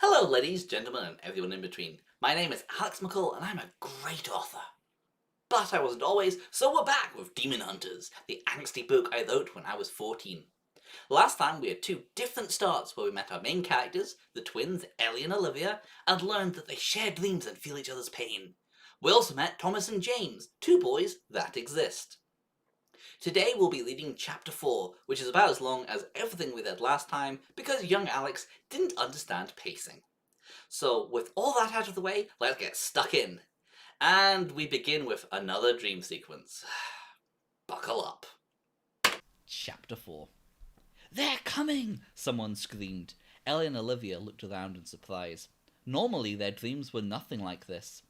Hello, ladies, gentlemen, and everyone in between. My name is Alex McCall, and I'm a great author. But I wasn't always, so we're back with Demon Hunters, the angsty book I wrote when I was 14. Last time we had two different starts where we met our main characters, the twins Ellie and Olivia, and learned that they share dreams and feel each other's pain. We also met Thomas and James, two boys that exist. Today we'll be reading Chapter 4, which is about as long as everything we read last time because young Alex didn't understand pacing. So, with all that out of the way, let's get stuck in. And we begin with another dream sequence. Buckle up. Chapter 4. "They're coming!" someone screamed. Ellie and Olivia looked around in surprise. Normally, their dreams were nothing like this.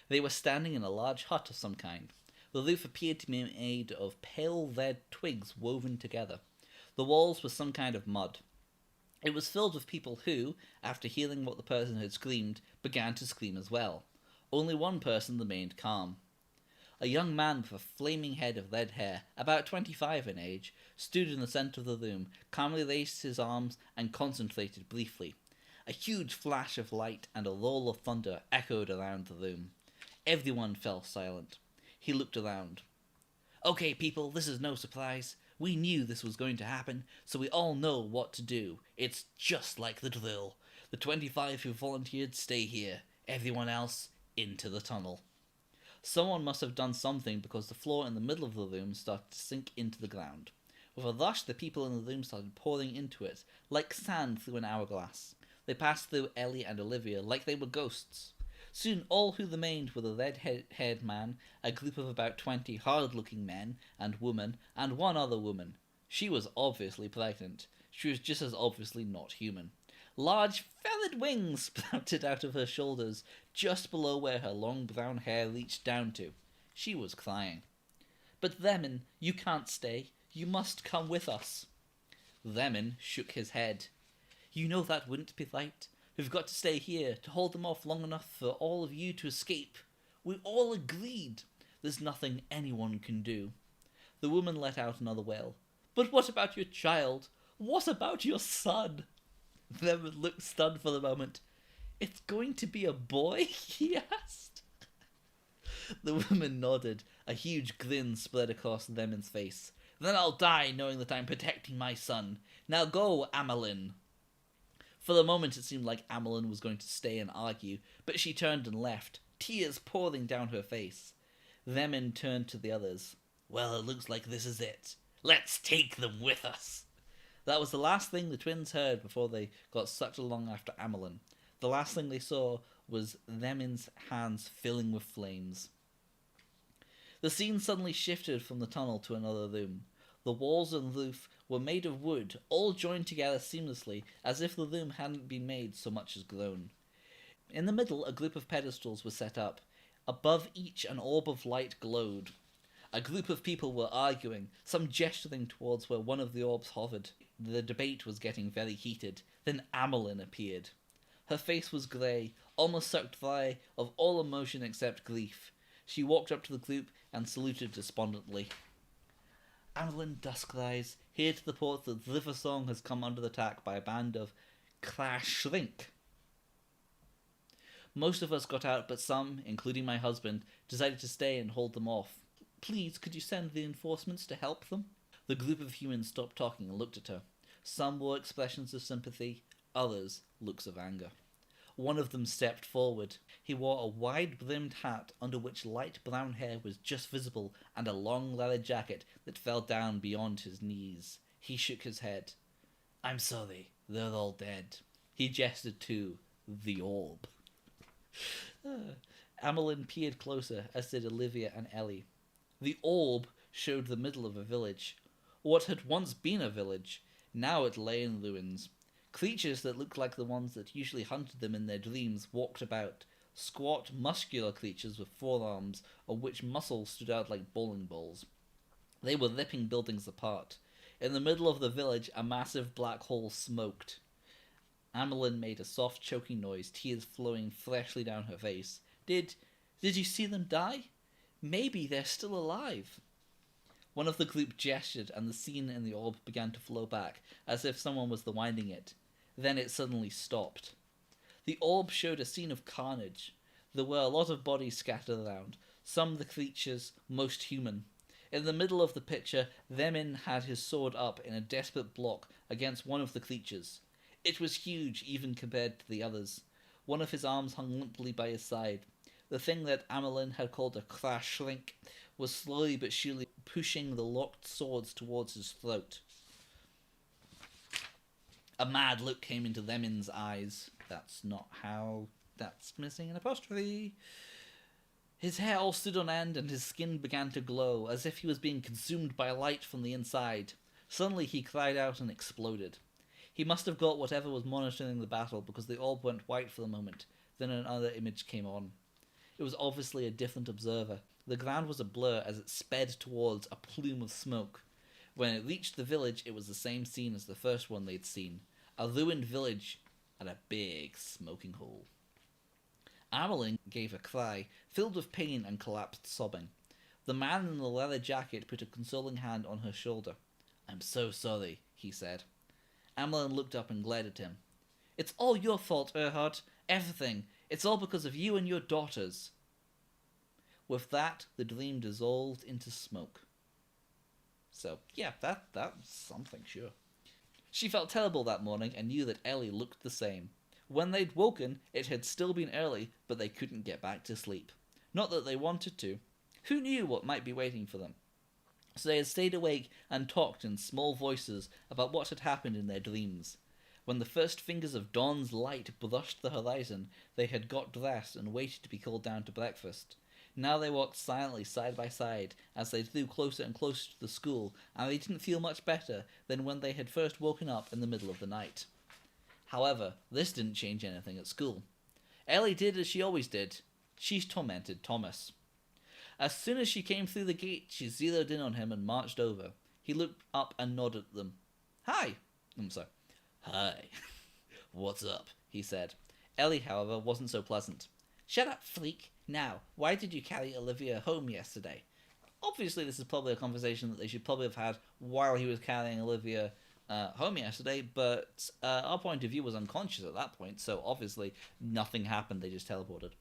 They were standing in a large hut of some kind. The roof appeared to be made of pale red twigs woven together. The walls were some kind of mud. It was filled with people who, after hearing what the person had screamed, began to scream as well. Only one person remained calm. A young man with a flaming head of red hair, about 25 in age, stood in the centre of the room, calmly raised his arms and concentrated briefly. A huge flash of light and a roll of thunder echoed around the room. Everyone fell silent. He looked around. "Okay, people, this is no surprise. We knew this was going to happen, so we all know what to do. It's just like the drill. The 25 who volunteered stay here. Everyone else, into the tunnel." Someone must have done something because the floor in the middle of the room started to sink into the ground. With a rush, the people in the room started pouring into it, like sand through an hourglass. They passed through Ellie and Olivia like they were ghosts. Soon all who remained were the red-haired man, a group of about 20 hard-looking men and women, and one other woman. She was obviously pregnant. She was just as obviously not human. Large feathered wings sprouted out of her shoulders, just below where her long brown hair reached down to. She was crying. "But Themin, you can't stay. You must come with us." Themin shook his head. "You know that wouldn't be right. We've got to stay here, to hold them off long enough for all of you to escape. We all agreed. There's nothing anyone can do." The woman let out another wail. "But what about your child? What about your son?" Themin looked stunned for the moment. "It's going to be a boy?" he asked. The woman nodded. A huge grin spread across Themin's face. "Then I'll die knowing that I'm protecting my son. Now go, Amelin." For the moment it seemed like Amelin was going to stay and argue, but she turned and left, tears pouring down her face. Themin turned to the others. "Well, it looks like this is it. Let's take them with us." That was the last thing the twins heard before they got sucked along after Amelin. The last thing they saw was Themin's hands filling with flames. The scene suddenly shifted from the tunnel to another room. The walls and roof were made of wood, all joined together seamlessly, as if the room hadn't been made so much as grown. In the middle, a group of pedestals was set up. Above each, an orb of light glowed. A group of people were arguing, some gesturing towards where one of the orbs hovered. The debate was getting very heated. Then Amelin appeared. Her face was grey, almost sucked dry of all emotion except grief. She walked up to the group and saluted despondently. "Amelin Duskrise, here to report that River Song has come under attack by a band of Clash Shrink." Most of us got out, but some, including my husband, decided to stay and hold them off. "Please, could you send reinforcements to help them?" The group of humans stopped talking and looked at her. Some wore expressions of sympathy, others looks of anger. One of them stepped forward. He wore a wide-brimmed hat under which light brown hair was just visible and a long leather jacket that fell down beyond his knees. He shook his head. "I'm sorry, they're all dead." He gestured to the orb. Amelin peered closer, as did Olivia and Ellie. The orb showed the middle of a village. What had once been a village, now it lay in ruins. Creatures that looked like the ones that usually hunted them in their dreams walked about. Squat, muscular creatures with forearms, of which muscles stood out like bowling balls. They were ripping buildings apart. In the middle of the village, a massive black hole smoked. Amelin made a soft, choking noise, tears flowing freshly down her face. Did you see them die? Maybe they're still alive." One of the group gestured, and the scene in the orb began to flow back, as if someone was rewinding it. Then it suddenly stopped. The orb showed a scene of carnage. There were a lot of bodies scattered around, some the creatures most human. In the middle of the picture, Themin had his sword up in a desperate block against one of the creatures. It was huge, even compared to the others. One of his arms hung limply by his side. The thing that Amelin had called a crash shrink was slowly but surely pushing the locked swords towards his throat. A mad look came into Themin's eyes. That's missing an apostrophe. His hair all stood on end and his skin began to glow, as if he was being consumed by light from the inside. Suddenly he cried out and exploded. He must have got whatever was monitoring the battle, because the orb went white for a moment. Then another image came on. It was obviously a different observer. The ground was a blur as it sped towards a plume of smoke. When it reached the village, it was the same scene as the first one they'd seen. A ruined village and a big smoking hole. Amelin gave a cry, filled with pain, and collapsed sobbing. The man in the leather jacket put a consoling hand on her shoulder. "I'm so sorry," he said. Amelin looked up and glared at him. "It's all your fault, Erhard. Everything. It's all because of you and your daughters." With that, the dream dissolved into smoke. So, yeah, that's something, sure. She felt terrible that morning and knew that Ellie looked the same. When they'd woken, it had still been early, but they couldn't get back to sleep. Not that they wanted to. Who knew what might be waiting for them? So they had stayed awake and talked in small voices about what had happened in their dreams. When the first fingers of dawn's light brushed the horizon, they had got dressed and waited to be called down to breakfast. Now they walked silently side by side as they drew closer and closer to the school, and they didn't feel much better than when they had first woken up in the middle of the night. However, this didn't change anything at school. Ellie did as she always did. She tormented Thomas. As soon as she came through the gate, she zeroed in on him and marched over. He looked up and nodded at them. "Hi." "Hi." "What's up?" he said. Ellie, however, wasn't so pleasant. "Shut up, freak. Now, why did you carry Olivia home yesterday?" Obviously, this is probably a conversation that they should probably have had while he was carrying Olivia home yesterday, but our point of view was unconscious at that point, so obviously nothing happened, they just teleported.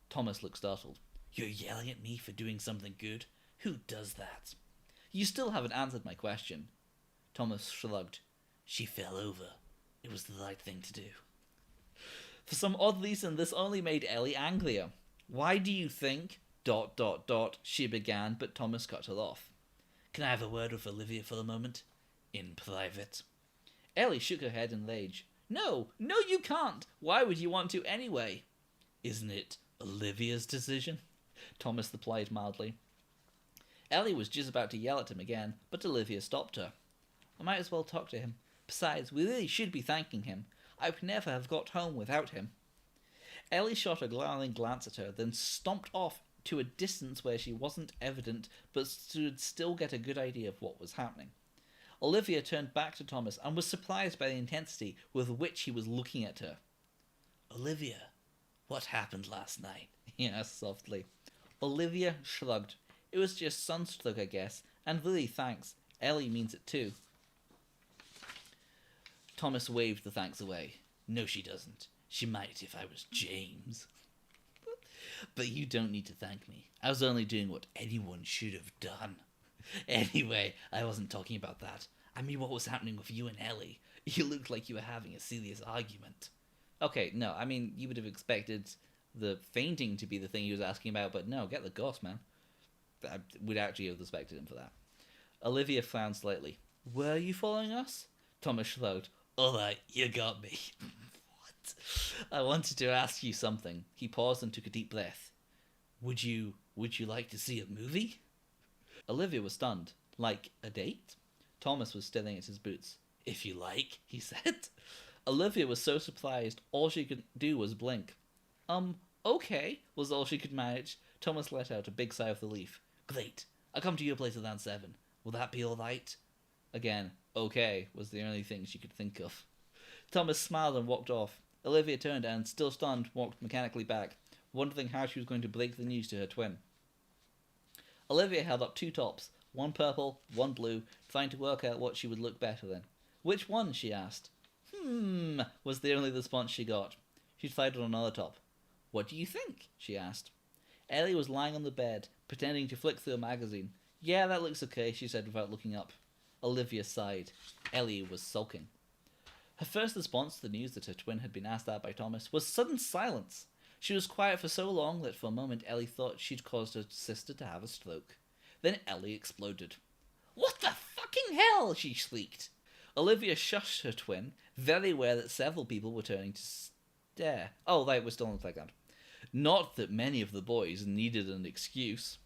Thomas looked startled. "You're yelling at me for doing something good? Who does that?" "You still haven't answered my question." Thomas shrugged. "She fell over. It was the right thing to do." For some odd reason, this only made Ellie angrier. "Why do you think... ... she began, but Thomas cut her off. "Can I have a word with Olivia for a moment? In private." Ellie shook her head in rage. No, you can't. Why would you want to anyway?" "Isn't it Olivia's decision?" Thomas replied mildly. Ellie was just about to yell at him again, but Olivia stopped her. "I might as well talk to him. Besides, we really should be thanking him. I would never have got home without him." Ellie shot a glowering glance at her, then stomped off to a distance where she wasn't evident, but should still get a good idea of what was happening. Olivia turned back to Thomas and was surprised by the intensity with which he was looking at her. "Olivia, what happened last night?" he asked softly. Olivia shrugged. "It was just sunstroke, I guess, and really thanks. Ellie means it too." Thomas waved the thanks away. "No, she doesn't. She might if I was James." "But you don't need to thank me. I was only doing what anyone should have done. Anyway, I wasn't talking about that. I mean, what was happening with you and Ellie? You looked like you were having a serious argument." Okay, no, I mean, you would have expected the fainting to be the thing he was asking about, but no, get the ghost, man. I would actually have respected him for that. Olivia frowned slightly. "Were you following us?" Thomas shrugged. "Alright, you got me." "What?" "I wanted to ask you something." He paused and took a deep breath. Would you like to see a movie?" Olivia was stunned. "Like a date?" Thomas was staring at his boots. "If you like," he said. Olivia was so surprised, all she could do was blink. Okay, was all she could manage. Thomas let out a big sigh of relief. "Great. I'll come to your place around 7. Will that be alright?" Again, okay, was the only thing she could think of. Thomas smiled and walked off. Olivia turned and, still stunned, walked mechanically back, wondering how she was going to break the news to her twin. Olivia held up 2 tops, one purple, one blue, trying to work out what she would look better in. "Which one?" she asked. Was the only response she got. She'd fired on another top. What do you think? She asked. Ellie was lying on the bed, pretending to flick through a magazine. Yeah, that looks okay, she said without looking up. Olivia sighed. Ellie was sulking. Her first response to the news that her twin had been asked out by Thomas was sudden silence. She was quiet for so long that for a moment Ellie thought she'd caused her sister to have a stroke. Then Ellie exploded. What the fucking hell? She shrieked. Olivia shushed her twin, very aware that several people were turning to stare. Oh, right, we're still on the playground. Not that many of the boys needed an excuse.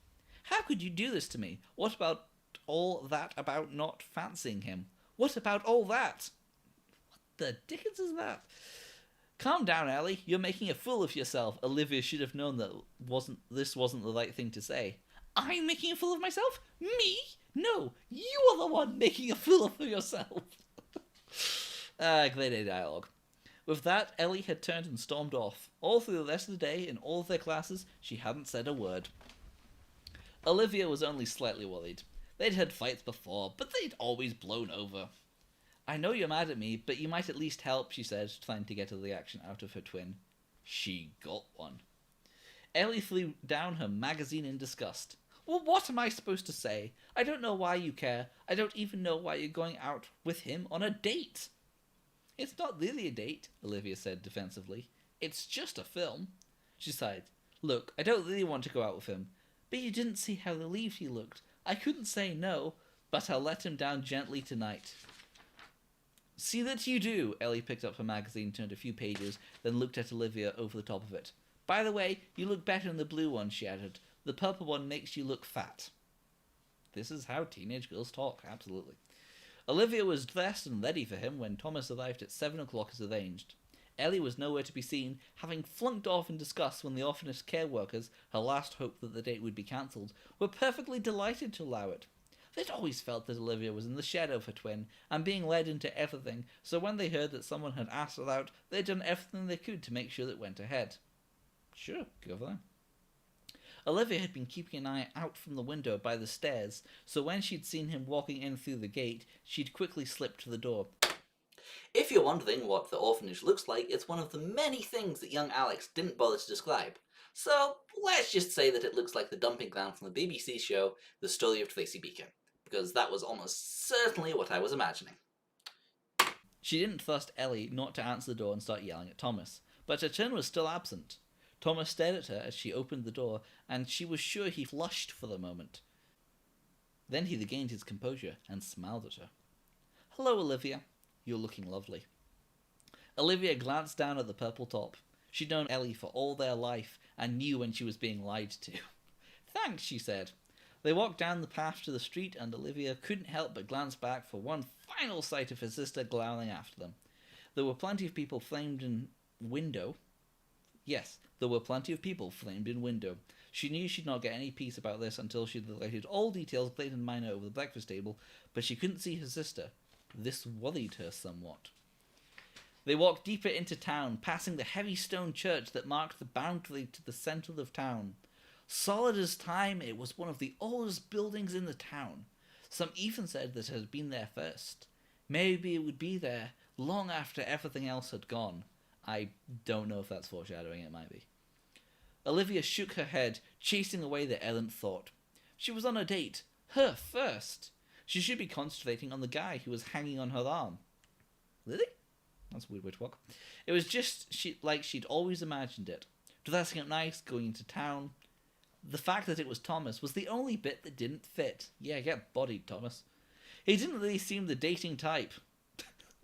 How could you do this to me? What about all that about not fancying him? What about all that? What the dickens is that? Calm down, Ellie. You're making a fool of yourself. Olivia should have known that this wasn't the right thing to say. I'm making a fool of myself? Me? No, you are the one making a fool of yourself. Grade A dialogue. With that, Ellie had turned and stormed off. All through the rest of the day, in all of their classes, she hadn't said a word. Olivia was only slightly worried. They'd had fights before, but they'd always blown over. I know you're mad at me, but you might at least help, she said, trying to get a reaction out of her twin. She got one. Ellie threw down her magazine in disgust. Well, what am I supposed to say? I don't know why you care. I don't even know why you're going out with him on a date. It's not really a date, Olivia said defensively. It's just a film. She sighed. Look, I don't really want to go out with him, but you didn't see how relieved he looked. I couldn't say no, but I'll let him down gently tonight. See that you do. Ellie picked up her magazine, turned a few pages, then looked at Olivia over the top of it. By the way, you look better in the blue one, she added. The purple one makes you look fat. This is how teenage girls talk, absolutely. Olivia was dressed and ready for him when Thomas arrived at 7 o'clock as arranged. Ellie was nowhere to be seen, having flunked off in disgust when the orphanage care workers, her last hope that the date would be cancelled, were perfectly delighted to allow it. They'd always felt that Olivia was in the shadow of her twin, and being led into everything, so when they heard that someone had asked her out, they'd done everything they could to make sure that went ahead. Sure, go for them. Olivia had been keeping an eye out from the window by the stairs, so when she'd seen him walking in through the gate, she'd quickly slipped to the door. If you're wondering what the orphanage looks like, it's one of the many things that young Alex didn't bother to describe. So let's just say that it looks like the dumping ground from the BBC show The Story of Tracy Beaker, because that was almost certainly what I was imagining. She didn't trust Ellie not to answer the door and start yelling at Thomas, but her turn was still absent. Thomas stared at her as she opened the door, and she was sure he flushed for the moment. Then he regained his composure and smiled at her. Hello, Olivia. You're looking lovely. Olivia glanced down at the purple top. She'd known Ellie for all their life and knew when she was being lied to. Thanks, she said. They walked down the path to the street, and Olivia couldn't help but glance back for one final sight of her sister glowering after them. There were plenty of people framed in window. Yes, there were plenty of people framed in window. She knew she'd not get any peace about this until she'd related all details great and minor over the breakfast table, but she couldn't see her sister. This worried her somewhat. They walked deeper into town, passing the heavy stone church that marked the boundary to the centre of town. Solid as time, it was one of the oldest buildings in the town. Some even said that it had been there first. Maybe it would be there long after everything else had gone. I don't know if that's foreshadowing, it might be. Olivia shook her head, chasing away the errant thought. She was on a date. Her first. She should be concentrating on the guy who was hanging on her arm. Really? That's a weird way to walk. It was just like she'd always imagined it. Dressing up nice, going into town. The fact that it was Thomas was the only bit that didn't fit. Yeah, get bodied, Thomas. He didn't really seem the dating type.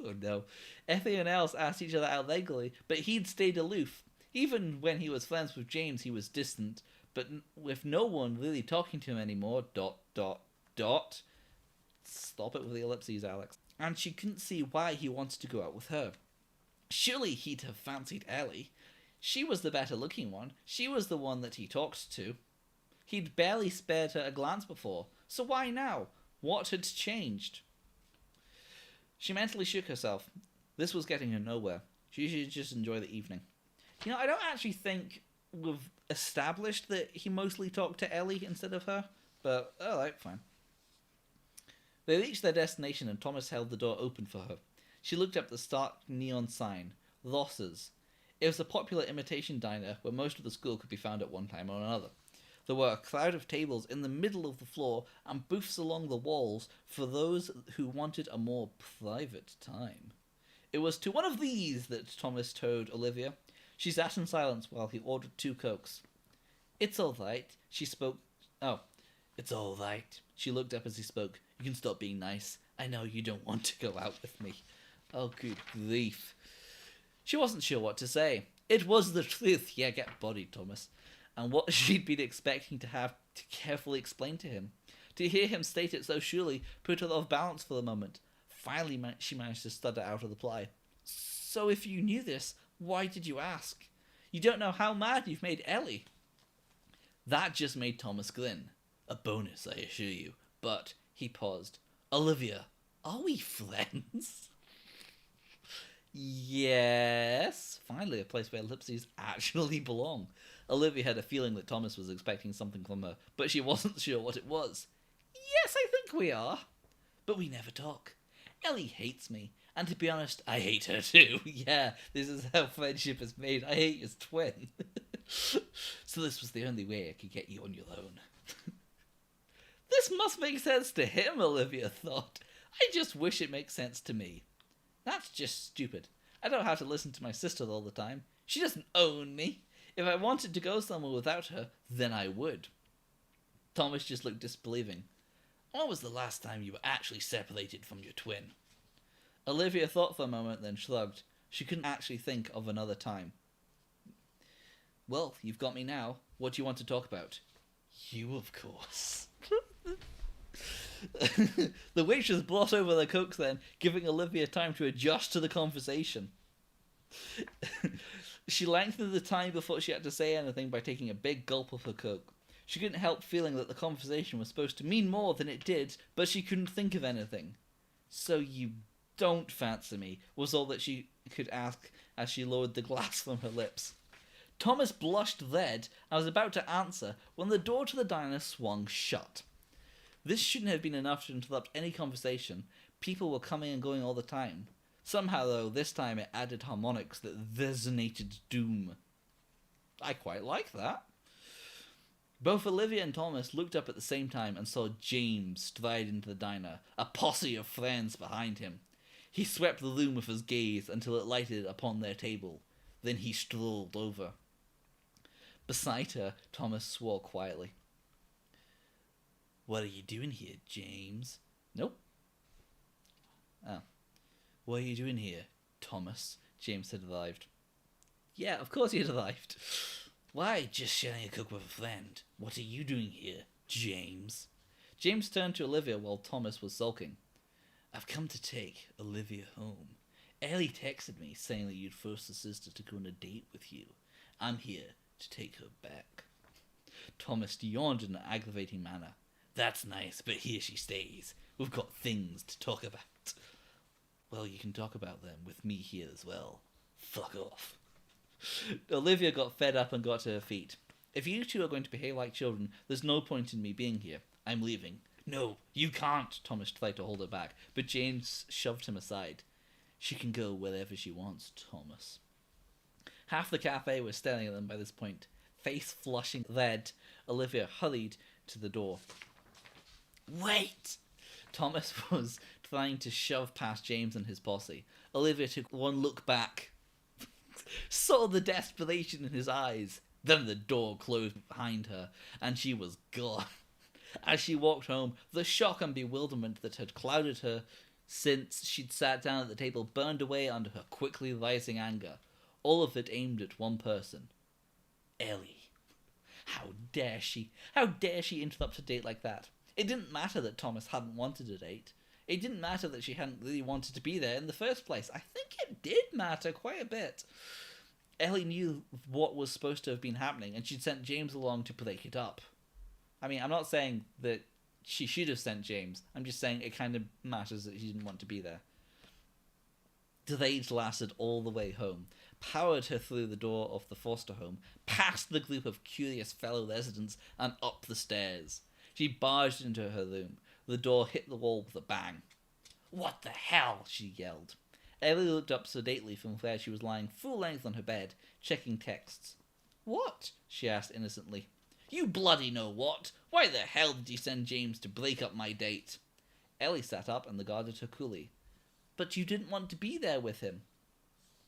Oh no. Everyone else asked each other out regularly, but he'd stayed aloof. Even when he was friends with James, he was distant, but with no one really talking to him anymore. ... Stop it with the ellipses, Alex. And she couldn't see why he wanted to go out with her. Surely he'd have fancied Ellie. She was the better looking one. She was the one that he talked to. He'd barely spared her a glance before, so why now? What had changed? She mentally shook herself. This was getting her nowhere. She should just enjoy the evening. You know, I don't actually think we've established that he mostly talked to Ellie instead of her, but alright, fine. They reached their destination and Thomas held the door open for her. She looked up the stark neon sign, Ross's. It was a popular imitation diner where most of the school could be found at one time or another. There were a crowd of tables in the middle of the floor and booths along the walls for those who wanted a more private time. It was to one of these that Thomas told Olivia. She sat in silence while he ordered 2 Cokes. It's all right, she spoke. Oh, it's all right. She looked up as he spoke. You can stop being nice. I know you don't want to go out with me. Oh, good grief. She wasn't sure what to say. It was the truth. Yeah, get bodied, Thomas. And what she'd been expecting to have to carefully explain to him. To hear him state it so surely put her off balance for the moment. Finally, she managed to stutter out a reply. So if you knew this, why did you ask? You don't know how mad you've made Ellie. That just made Thomas grin. A bonus, I assure you. But he paused. Olivia, are we friends? Yes. Finally, a place where ellipses actually belong. Olivia had a feeling that Thomas was expecting something from her, but she wasn't sure what it was. Yes, I think we are. But we never talk. Ellie hates me. And to be honest, I hate her too. Yeah, this is how friendship is made. I hate his twin. So this was the only way I could get you on your own. This must make sense to him, Olivia thought. I just wish it makes sense to me. That's just stupid. I don't have to listen to my sister all the time. She doesn't own me. If I wanted to go somewhere without her, then I would. Thomas just looked disbelieving. When was the last time you were actually separated from your twin? Olivia thought for a moment, then shrugged. She couldn't actually think of another time. Well, you've got me now. What do you want to talk about? You, of course. The waitress brought over the Cokes then, giving Olivia time to adjust to the conversation. She lengthened the time before she had to say anything by taking a big gulp of her Coke. She couldn't help feeling that the conversation was supposed to mean more than it did, but she couldn't think of anything. So you don't fancy me, was all that she could ask as she lowered the glass from her lips. Thomas blushed red and was about to answer when the door to the diner swung shut. This shouldn't have been enough to interrupt any conversation. People were coming and going all the time. Somehow, though, this time it added harmonics that resonated doom. I quite like that. Both Olivia and Thomas looked up at the same time and saw James stride into the diner, a posse of friends behind him. He swept the room with his gaze until it lighted upon their table. Then he strolled over. Beside her, Thomas swore quietly. What are you doing here, James? Nope. Oh. What are you doing here, Thomas? James had arrived. Yeah, of course he had arrived. Why, just sharing a Coke with a friend. What are you doing here, James? James turned to Olivia while Thomas was sulking. I've come to take Olivia home. Ellie texted me saying that you'd forced the sister to go on a date with you. I'm here to take her back. Thomas yawned in an aggravating manner. That's nice, but here she stays. We've got things to talk about. Well, you can talk about them with me here as well. Fuck off. Olivia got fed up and got to her feet. If you two are going to behave like children, there's no point in me being here. I'm leaving. No, you can't, Thomas tried to hold her back, but James shoved him aside. She can go wherever she wants, Thomas. Half the cafe was staring at them by this point. Face flushing red, Olivia hurried to the door. Wait! Thomas was trying to shove past James and his posse. Olivia took one look back. Saw the desperation in his eyes. Then the door closed behind her, and she was gone. As she walked home, the shock and bewilderment that had clouded her since she'd sat down at the table burned away under her quickly rising anger. All of it aimed at one person. Ellie. How dare she? How dare she interrupt a date like that? It didn't matter that Thomas hadn't wanted a date. It didn't matter that she hadn't really wanted to be there in the first place. I think it did matter quite a bit. Ellie knew what was supposed to have been happening, and she'd sent James along to break it up. I mean, I'm not saying that she should have sent James. I'm just saying it kind of matters that he didn't want to be there. The rage lasted all the way home, powered her through the door of the foster home, past the group of curious fellow residents, and up the stairs. She barged into her room. The door hit the wall with a bang. What the hell? She yelled. Ellie looked up sedately from where she was lying full length on her bed, checking texts. "What?" she asked innocently. "You bloody know what! Why the hell did you send James to break up my date?" Ellie sat up and regarded her coolly. "But you didn't want to be there with him."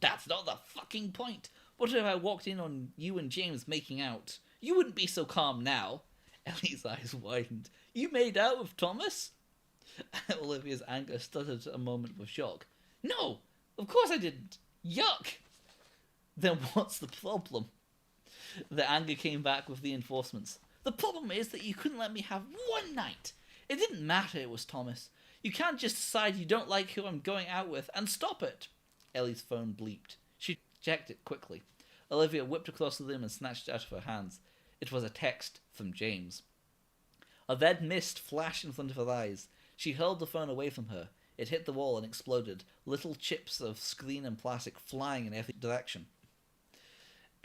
"That's not the fucking point. What if I walked in on you and James making out? You wouldn't be so calm now." Ellie's eyes widened. "You made out with Thomas?" Olivia's anger stuttered a moment with shock. "No, of course I didn't. Yuck!" "Then what's the problem?" The anger came back with reinforcements. "The problem is that you couldn't let me have one night. It didn't matter it was Thomas. You can't just decide you don't like who I'm going out with and stop it." Ellie's phone bleeped. She checked it quickly. Olivia whipped across the room and snatched it out of her hands. It was a text from James. A red mist flashed in front of her eyes. She hurled the phone away from her. It hit the wall and exploded, little chips of screen and plastic flying in every direction.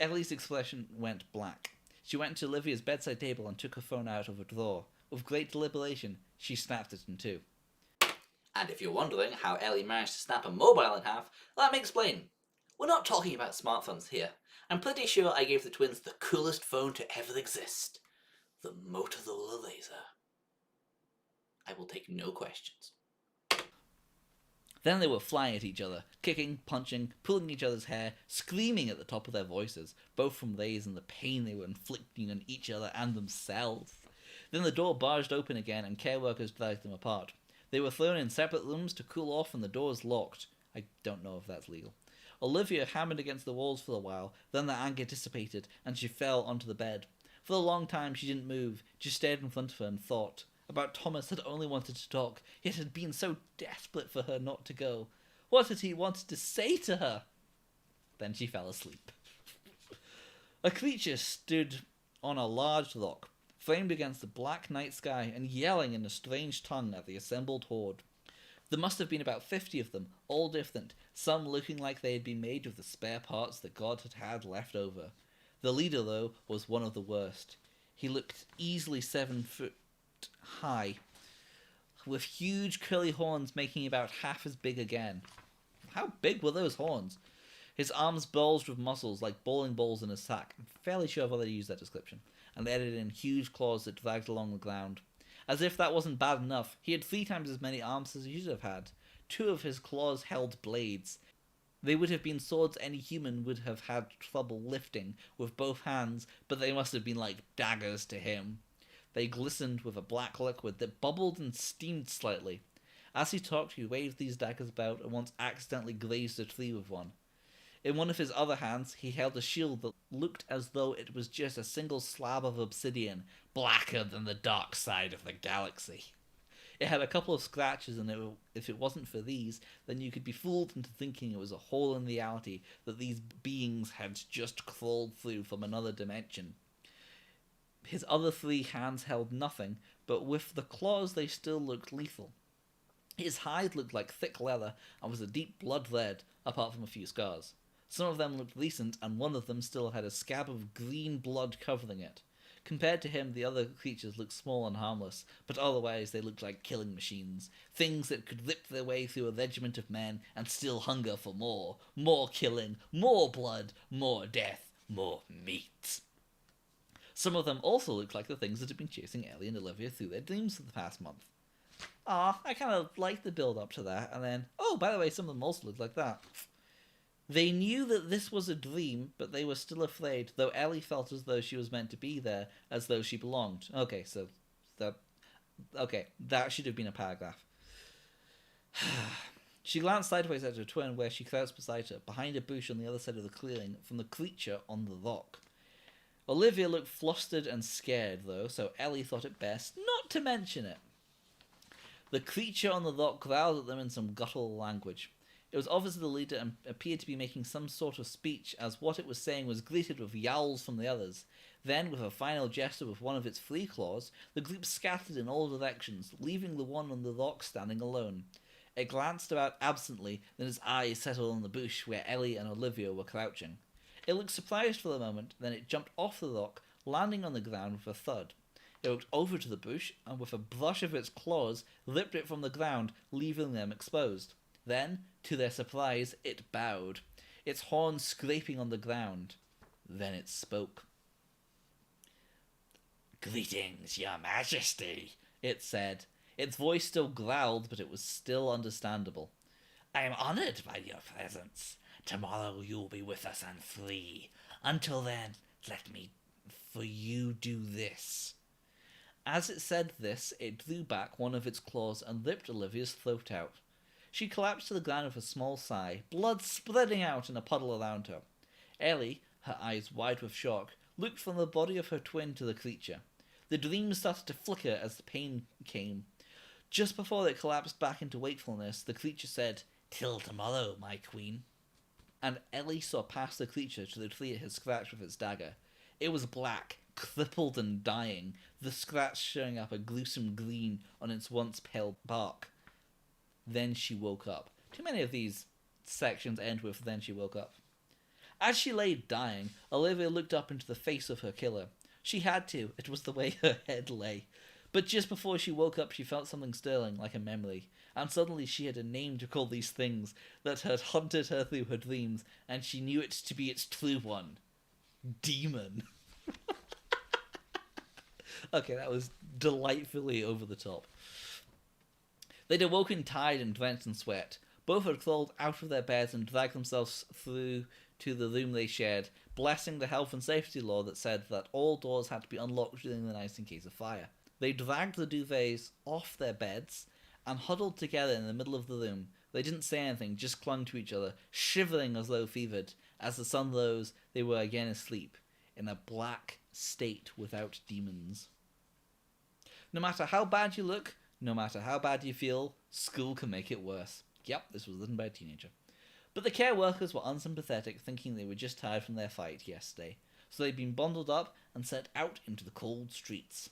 Ellie's expression went black. She went to Olivia's bedside table and took her phone out of a drawer. With great deliberation, she snapped it in two. And if you're wondering how Ellie managed to snap a mobile in half, let me explain. We're not talking about smartphones here. I'm pretty sure I gave the twins the coolest phone to ever exist. The Motorola Razr. I will take no questions. Then they were flying at each other, kicking, punching, pulling each other's hair, screaming at the top of their voices, both from rage and the pain they were inflicting on each other and themselves. Then the door barged open again and care workers dragged them apart. They were thrown in separate rooms to cool off and the doors locked. I don't know if that's legal. Olivia hammered against the walls for a while, then the anger dissipated and she fell onto the bed. For a long time she didn't move, just stared in front of her and thought about Thomas had only wanted to talk, yet had been so desperate for her not to go. What had he wanted to say to her? Then she fell asleep. A creature stood on a large rock, framed against the black night sky and yelling in a strange tongue at the assembled horde. There must have been about 50 of them, all different, some looking like they had been made of the spare parts that God had had left over. The leader, though, was one of the worst. He looked easily 7 foot high, with huge curly horns making about half as big again. How big were those horns? His arms bulged with muscles like bowling balls in a sack. I'm fairly sure I've already used that description. And they added in huge claws that dragged along the ground. As if that wasn't bad enough, he had 3 times as many arms as he should have had. 2 of his claws held blades. They would have been swords any human would have had trouble lifting with both hands, but they must have been like daggers to him. They glistened with a black liquid that bubbled and steamed slightly. As he talked, he waved these daggers about and once accidentally grazed a tree with one. In one of his other hands, he held a shield that looked as though it was just a single slab of obsidian, blacker than the dark side of the galaxy. It had a couple of scratches, and if it wasn't for these, then you could be fooled into thinking it was a hole in reality that these beings had just crawled through from another dimension. His other 3 hands held nothing, but with the claws they still looked lethal. His hide looked like thick leather and was a deep blood red, apart from a few scars. Some of them looked recent, and one of them still had a scab of green blood covering it. Compared to him, the other creatures looked small and harmless, but otherwise they looked like killing machines. Things that could rip their way through a regiment of men and still hunger for more. More killing, more blood, more death, more meat. Some of them also looked like the things that had been chasing Ellie and Olivia through their dreams for the past month. I kind of liked the build up to that, and then, oh, by the way, some of them also looked like that. They knew that this was a dream, but they were still afraid, though Ellie felt as though she was meant to be there, as though she belonged. Okay, that should have been a paragraph. She glanced sideways at her twin, where she crouched beside her, behind a bush on the other side of the clearing, from the creature on the rock. Olivia looked flustered and scared, though, so Ellie thought it best not to mention it. The creature on the rock growled at them in some guttural language. It was obviously the leader and appeared to be making some sort of speech, as what it was saying was greeted with yowls from the others. Then, with a final gesture with one of its 3 claws, the group scattered in all directions, leaving the one on the rock standing alone. It glanced about absently, then its eyes settled on the bush where Ellie and Olivia were crouching. It looked surprised for a moment, then it jumped off the rock, landing on the ground with a thud. It looked over to the bush, and with a brush of its claws, ripped it from the ground, leaving them exposed. Then, to their surprise, it bowed, its horns scraping on the ground. Then it spoke. "Greetings, your majesty," it said. Its voice still growled, but it was still understandable. "I am honored by your presence. Tomorrow you will be with us and free. Until then, let me for you do this." As it said this, it drew back one of its claws and ripped Olivia's throat out. She collapsed to the ground with a small sigh, blood spreading out in a puddle around her. Ellie, her eyes wide with shock, looked from the body of her twin to the creature. The dream started to flicker as the pain came. Just before it collapsed back into wakefulness, the creature said, "Till tomorrow, my queen." And Ellie saw past the creature to the tree it had scratched with its dagger. It was black, crippled and dying, the scratch showing up a gruesome green on its once pale bark. Then she woke up. Too many of these sections end with "then she woke up." As she lay dying, Olivia looked up into the face of her killer. She had to, it was the way her head lay. But just before she woke up, she felt something stirring, like a memory, and suddenly she had a name to call these things that had hunted her through her dreams, and she knew it to be its true one. Demon. Okay, that was delightfully over the top. They'd awoken tired and drenched in sweat. Both had crawled out of their beds and dragged themselves through to the room they shared, blessing the health and safety law that said that all doors had to be unlocked during the night in case of fire. They dragged the duvets off their beds and huddled together in the middle of the room. They didn't say anything, just clung to each other, shivering as though fevered. As the sun rose, they were again asleep, in a black state without demons. No matter how bad you look, no matter how bad you feel, school can make it worse. Yep, this was written by a teenager. But the care workers were unsympathetic, thinking they were just tired from their fight yesterday, so they'd been bundled up and sent out into the cold streets.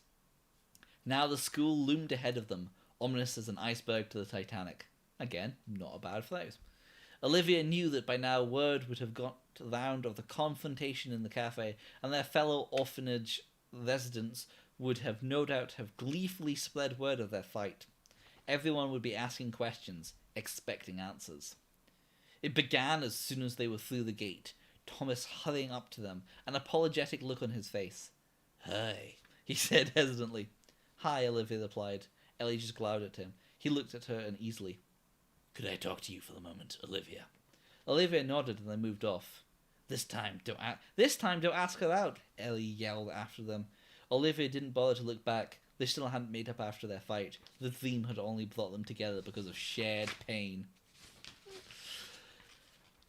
Now the school loomed ahead of them, ominous as an iceberg to the Titanic. Again, not a bad phrase. Olivia knew that by now word would have got round of the confrontation in the cafe, and their fellow orphanage residents would have no doubt have gleefully spread word of their fight. Everyone would be asking questions, expecting answers. It began as soon as they were through the gate, Thomas hurrying up to them, an apologetic look on his face. "Hi," he said hesitantly. "Hi," Olivia replied. Ellie just glowered at him. He looked at her uneasily. "Could I talk to you for a moment, Olivia?" Olivia nodded and they moved off. This time don't ask her out," Ellie yelled after them. Olivia didn't bother to look back. They still hadn't made up after their fight. The theme had only brought them together because of shared pain.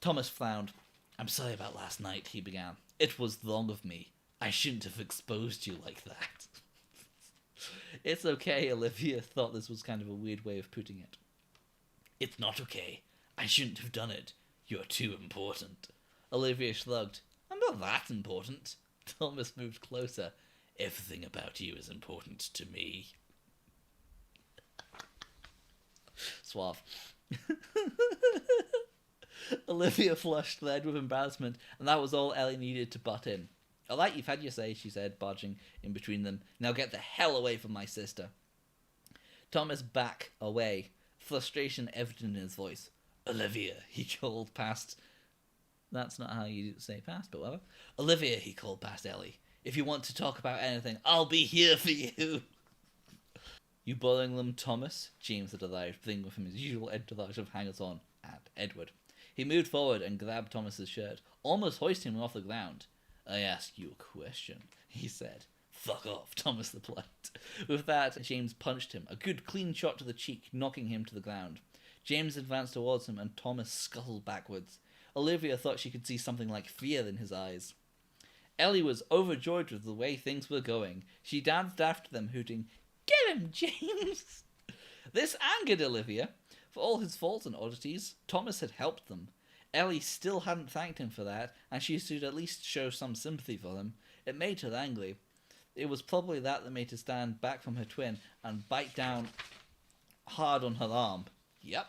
Thomas frowned. "I'm sorry about last night," he began. "It was wrong of me. I shouldn't have exposed you like that." "It's okay," Olivia thought this was kind of a weird way of putting it. "It's not okay. I shouldn't have done it. You're too important." Olivia shrugged. "I'm not that important." Thomas moved closer. "Everything about you is important to me." Suave. Olivia flushed red with embarrassment, and that was all Ellie needed to butt in. "All right, you've had your say," she said, barging in between them. "Now get the hell away from my sister." Thomas backed away, frustration evident in his voice. "Olivia," he called past... That's not how you say past, but whatever. "Olivia," he called past Ellie. "If you want to talk about anything, I'll be here for you." "You bothering them, Thomas?" James had arrived, bringing with him his usual entourage of hangers-on, and Edward. He moved forward and grabbed Thomas's shirt, almost hoisting him off the ground. "I ask you a question," he said. "Fuck off," Thomas replied. With that, James punched him, a good clean shot to the cheek, knocking him to the ground. James advanced towards him, and Thomas scuttled backwards. Olivia thought she could see something like fear in his eyes. Ellie was overjoyed with the way things were going. She danced after them, hooting, "Get him, James!" This angered Olivia. For all his faults and oddities, Thomas had helped them. Ellie still hadn't thanked him for that, and she should at least show some sympathy for him. It made her angry. It was probably that made her stand back from her twin and bite down hard on her arm. Yep.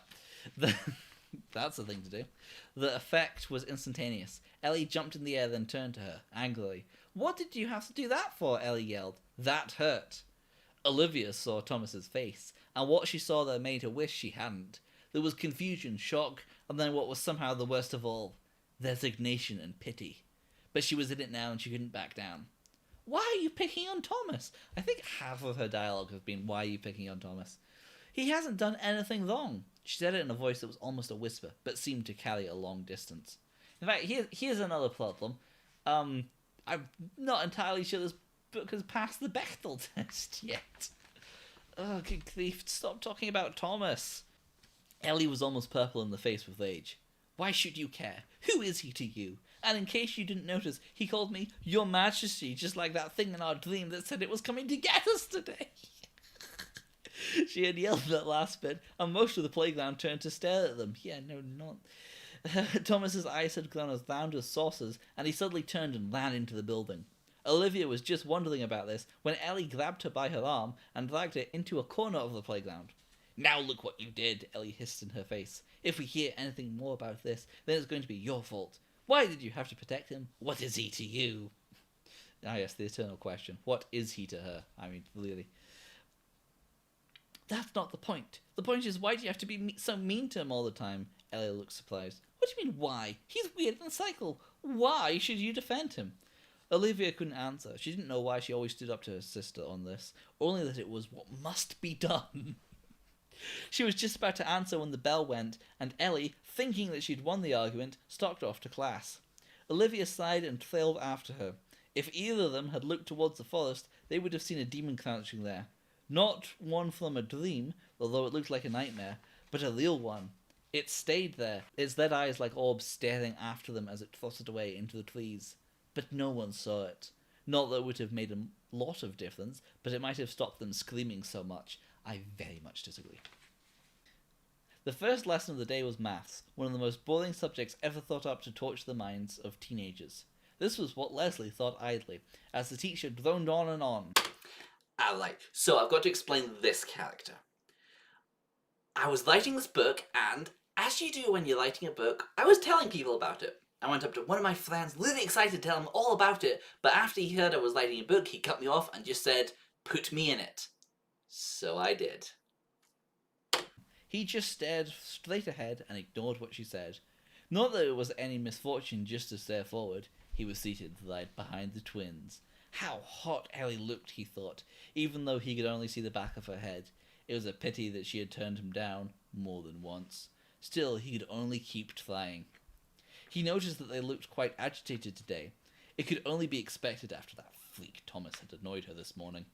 That's the thing to do. The effect was instantaneous. Ellie jumped in the air, then turned to her, angrily. "What did you have to do that for?" Ellie yelled. "That hurt." Olivia saw Thomas's face, and what she saw there made her wish she hadn't. There was confusion, shock, and then what was somehow the worst of all, resignation and pity. But she was in it now and she couldn't back down. Why are you picking on Thomas? I think half of her dialogue has been, why are you picking on Thomas? He hasn't done anything wrong. She said it in a voice that was almost a whisper, but seemed to carry a long distance. In fact, here's another problem. I'm not entirely sure this book has passed the Bechdel test yet. Oh, good grief, stop talking about Thomas. Ellie was almost purple in the face with rage. Why should you care? Who is he to you? And in case you didn't notice, he called me Your Majesty, just like that thing in our dream that said it was coming to get us today. She had yelled that last bit, and most of the playground turned to stare at them. Yeah, no, not... Thomas's eyes had grown as round as saucers, and he suddenly turned and ran into the building. Olivia was just wondering about this when Ellie grabbed her by her arm and dragged her into a corner of the playground. Now look what you did, Ellie hissed in her face. If we hear anything more about this, then it's going to be your fault. Why did you have to protect him? What is he to you? Ah yes, the eternal question. What is he to her? I mean, really. That's not the point. The point is, why do you have to be so mean to him all the time? Ellie looked surprised. What do you mean, why? He's weird and cycle. Why should you defend him? Olivia couldn't answer. She didn't know why she always stood up to her sister on this, only that it was what must be done. She was just about to answer when the bell went, and Ellie, thinking that she'd won the argument, stalked off to class. Olivia sighed and trailed after her. If either of them had looked towards the forest, they would have seen a demon crouching there. Not one from a dream, although it looked like a nightmare, but a real one. It stayed there, its red eyes like orbs staring after them as it trotted away into the trees. But no one saw it. Not that it would have made a lot of difference, but it might have stopped them screaming so much. I very much disagree. The first lesson of the day was maths, one of the most boring subjects ever thought up to torture the minds of teenagers. This was what Leslie thought idly, as the teacher droned on and on. Alright, so I've got to explain this character. I was writing this book, and as you do when you're writing a book, I was telling people about it. I went up to one of my friends, really excited to tell him all about it, but after he heard I was writing a book, he cut me off and just said, "Put me in it." So I did. He just stared straight ahead and ignored what she said. Not that it was any misfortune just to stare forward. He was seated right behind the twins. How hot Ellie looked, he thought, even though he could only see the back of her head. It was a pity that she had turned him down more than once. Still, he could only keep trying. He noticed that they looked quite agitated today. It could only be expected after that freak Thomas had annoyed her this morning.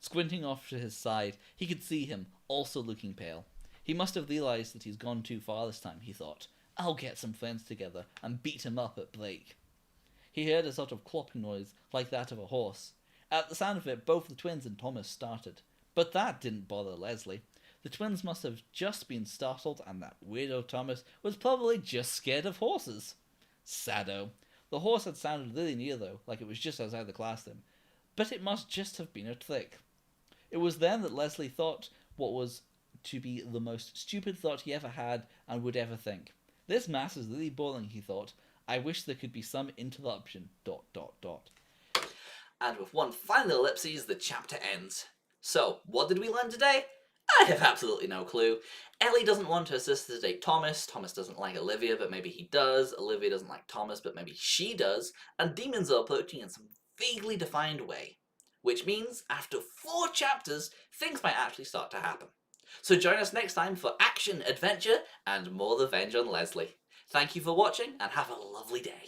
Squinting off to his side, he could see him, also looking pale. He must have realised that he's gone too far this time, he thought. I'll get some friends together and beat him up at break. He heard a sort of clopping noise, like that of a horse. At the sound of it, both the twins and Thomas started. But that didn't bother Leslie. The twins must have just been startled, and that weirdo Thomas was probably just scared of horses. Sado. The horse had sounded really near, though, like it was just outside the classroom. But it must just have been a trick. It was then that Leslie thought what was to be the most stupid thought he ever had and would ever think. This mass is really boring, he thought. I wish there could be some interruption. ... And with one final ellipses, the chapter ends. So, what did we learn today? I have absolutely no clue. Ellie doesn't want her sister to date Thomas. Thomas doesn't like Olivia, but maybe he does. Olivia doesn't like Thomas, but maybe she does. And demons are approaching in some vaguely defined way. Which means, after 4 chapters, things might actually start to happen. So join us next time for action, adventure, and more revenge on Leslie. Thank you for watching, and have a lovely day.